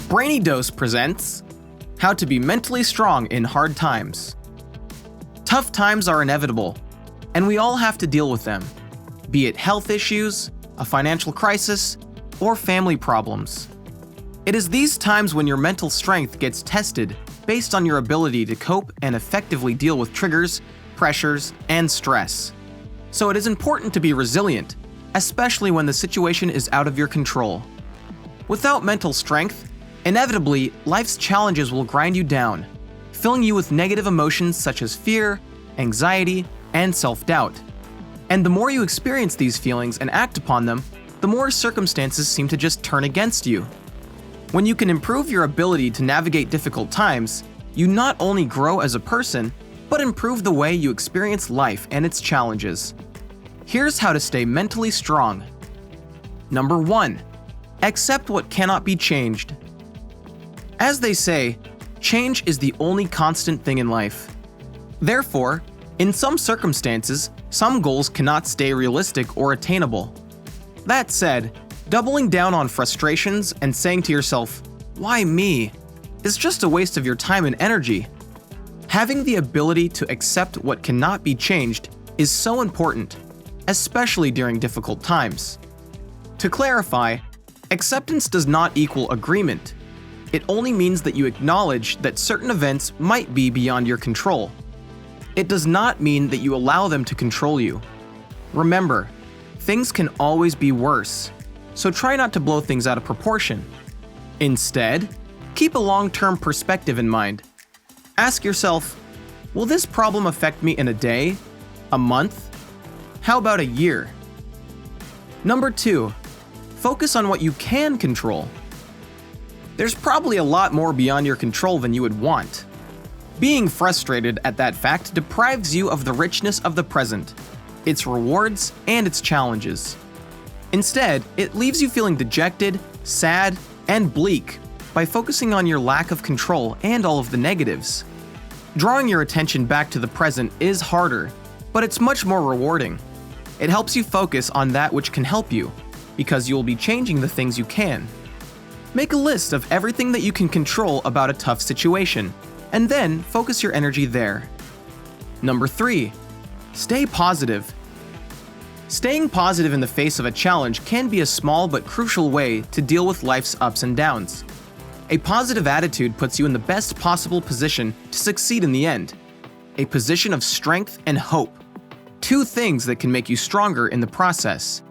Brainy Dose presents How to Be Mentally Strong in Hard Times. Tough times are inevitable, and we all have to deal with them, be it health issues, a financial crisis, or family problems. It is these times when your mental strength gets tested based on your ability to cope and effectively deal with triggers, pressures, and stress. So it is important to be resilient, especially when the situation is out of your control. Without mental strength, inevitably, life's challenges will grind you down, filling you with negative emotions such as fear, anxiety, and self-doubt. And the more you experience these feelings and act upon them, the more circumstances seem to just turn against you. When you can improve your ability to navigate difficult times, you not only grow as a person, but improve the way you experience life and its challenges. Here's how to stay mentally strong. Number 1. Accept what cannot be changed. As they say, change is the only constant thing in life. Therefore, in some circumstances, some goals cannot stay realistic or attainable. That said, doubling down on frustrations and saying to yourself, "Why me?" is just a waste of your time and energy. Having the ability to accept what cannot be changed is so important, especially during difficult times. To clarify, acceptance does not equal agreement. It only means that you acknowledge that certain events might be beyond your control. It does not mean that you allow them to control you. Remember, things can always be worse, so try not to blow things out of proportion. Instead, keep a long-term perspective in mind. Ask yourself, will this problem affect me in a day, a month? How about a year? Number 2, focus on what you can control. There's probably a lot more beyond your control than you would want. Being frustrated at that fact deprives you of the richness of the present, its rewards, and its challenges. Instead, it leaves you feeling dejected, sad, and bleak by focusing on your lack of control and all of the negatives. Drawing your attention back to the present is harder, but it's much more rewarding. It helps you focus on that which can help you, because you will be changing the things you can. Make a list of everything that you can control about a tough situation, and then focus your energy there. Number 3, stay positive. Staying positive in the face of a challenge can be a small but crucial way to deal with life's ups and downs. A positive attitude puts you in the best possible position to succeed in the end. A position of strength and hope. Two things that can make you stronger in the process.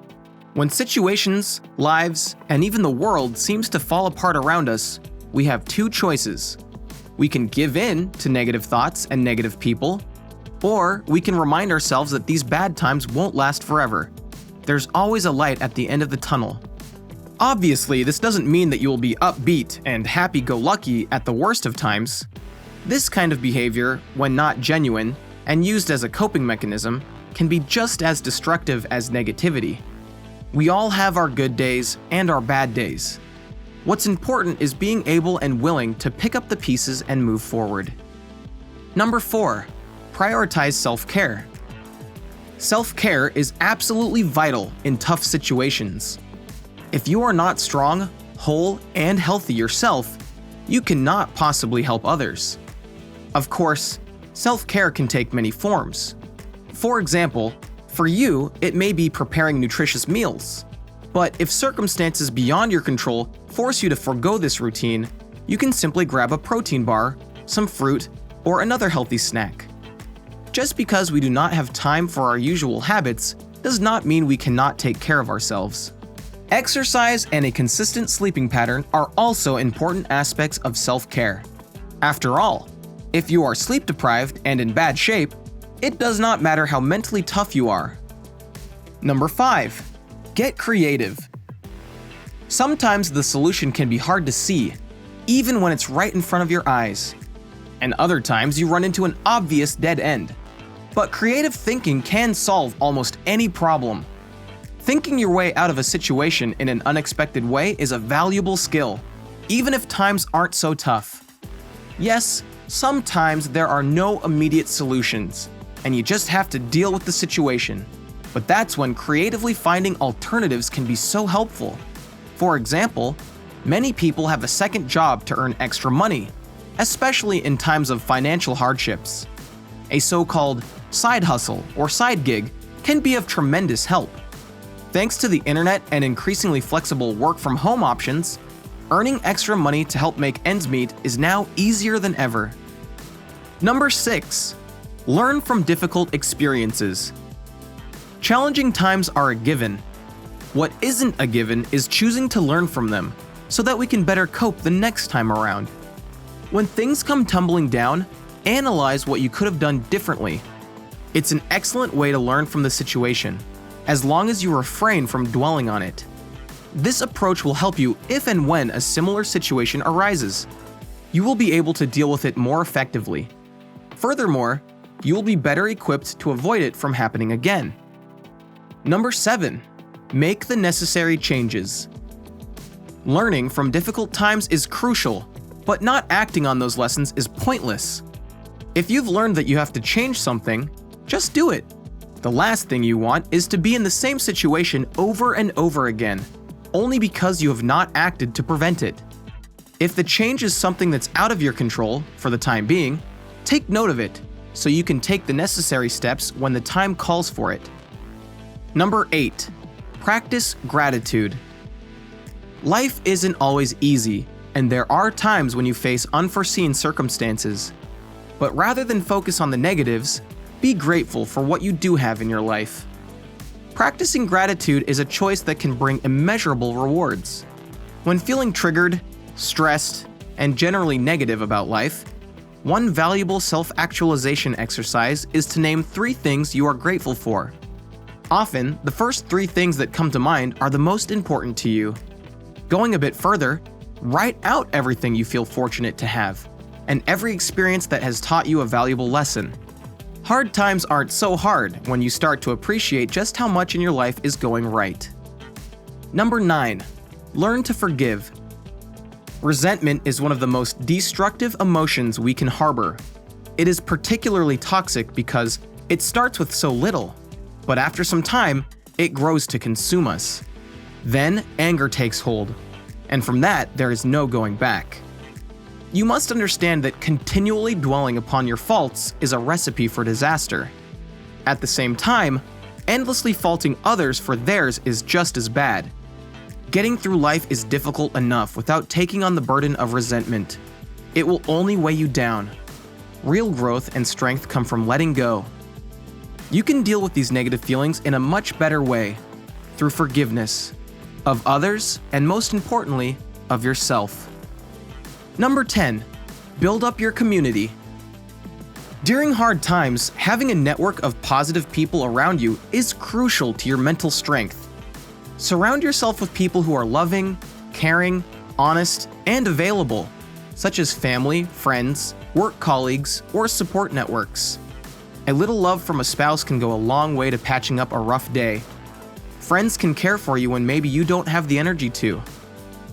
When situations, lives, and even the world seems to fall apart around us, we have two choices. We can give in to negative thoughts and negative people, or we can remind ourselves that these bad times won't last forever. There's always a light at the end of the tunnel. Obviously, this doesn't mean that you will be upbeat and happy-go-lucky at the worst of times. This kind of behavior, when not genuine and used as a coping mechanism, can be just as destructive as negativity. We all have our good days and our bad days. What's important is being able and willing to pick up the pieces and move forward. Number 4, prioritize self-care. Self-care is absolutely vital in tough situations. If you are not strong, whole, and healthy yourself, you cannot possibly help others. Of course, self-care can take many forms. For example, for you, it may be preparing nutritious meals. But if circumstances beyond your control force you to forego this routine, you can simply grab a protein bar, some fruit, or another healthy snack. Just because we do not have time for our usual habits does not mean we cannot take care of ourselves. Exercise and a consistent sleeping pattern are also important aspects of self-care. After all, if you are sleep deprived and in bad shape, it does not matter how mentally tough you are. Number 5, get creative. Sometimes the solution can be hard to see, even when it's right in front of your eyes. And other times you run into an obvious dead end. But creative thinking can solve almost any problem. Thinking your way out of a situation in an unexpected way is a valuable skill, even if times aren't so tough. Yes, sometimes there are no immediate solutions, and you just have to deal with the situation. But that's when creatively finding alternatives can be so helpful. For example, Many people have a second job to earn extra money, especially in times of financial hardships. A so-called side hustle or side gig can be of tremendous help. Thanks to the internet and increasingly flexible work-from-home options, earning extra money to help make ends meet is now easier than ever. Number 6. Learn from difficult experiences. Challenging times are a given. What isn't a given is choosing to learn from them so that we can better cope the next time around. When things come tumbling down, analyze what you could have done differently. It's an excellent way to learn from the situation, as long as you refrain from dwelling on it. This approach will help you if and when a similar situation arises. You will be able to deal with it more effectively. Furthermore, you will be better equipped to avoid it from happening again. Number 7. Make the necessary changes. Learning from difficult times is crucial, but not acting on those lessons is pointless. If you've learned that you have to change something, just do it. The last thing you want is to be in the same situation over and over again, only because you have not acted to prevent it. If the change is something that's out of your control for the time being, take note of it so you can take the necessary steps when the time calls for it. Number 8. Practice gratitude. Life isn't always easy, and there are times when you face unforeseen circumstances. But rather than focus on the negatives, be grateful for what you do have in your life. Practicing gratitude is a choice that can bring immeasurable rewards. When feeling triggered, stressed, and generally negative about life, one valuable self-actualization exercise is to name 3 things you are grateful for. Often, the first 3 things that come to mind are the most important to you. Going a bit further, write out everything you feel fortunate to have, and every experience that has taught you a valuable lesson. Hard times aren't so hard when you start to appreciate just how much in your life is going right. Number 9. Learn to forgive. Resentment is one of the most destructive emotions we can harbor. It is particularly toxic because it starts with so little, but after some time, it grows to consume us. Then anger takes hold, and from that, there is no going back. You must understand that continually dwelling upon your faults is a recipe for disaster. At the same time, endlessly faulting others for theirs is just as bad. Getting through life is difficult enough without taking on the burden of resentment. It will only weigh you down. Real growth and strength come from letting go. You can deal with these negative feelings in a much better way, through forgiveness, of others, and most importantly, of yourself. Number 10. Build up your community. During hard times, having a network of positive people around you is crucial to your mental strength. Surround yourself with people who are loving, caring, honest, and available, such as family, friends, work colleagues, or support networks. A little love from a spouse can go a long way to patching up a rough day. Friends can care for you when maybe you don't have the energy to.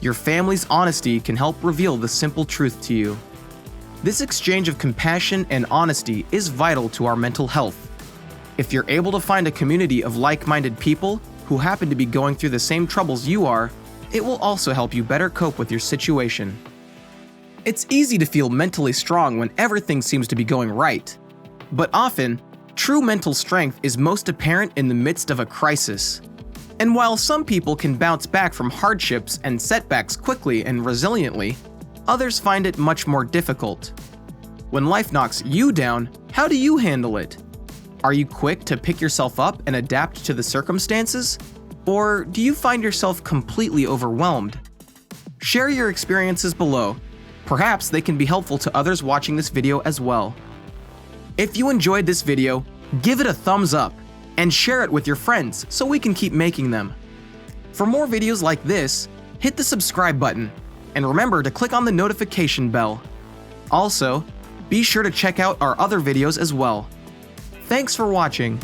Your family's honesty can help reveal the simple truth to you. This exchange of compassion and honesty is vital to our mental health. If you're able to find a community of like-minded people who happen to be going through the same troubles you are, it will also help you better cope with your situation. It's easy to feel mentally strong when everything seems to be going right. But often, true mental strength is most apparent in the midst of a crisis. And while some people can bounce back from hardships and setbacks quickly and resiliently, others find it much more difficult. When life knocks you down, how do you handle it? Are you quick to pick yourself up and adapt to the circumstances? Or do you find yourself completely overwhelmed? Share your experiences below. Perhaps they can be helpful to others watching this video as well. If you enjoyed this video, give it a thumbs up and share it with your friends so we can keep making them. For more videos like this, hit the subscribe button and remember to click on the notification bell. Also, be sure to check out our other videos as well. Thanks for watching.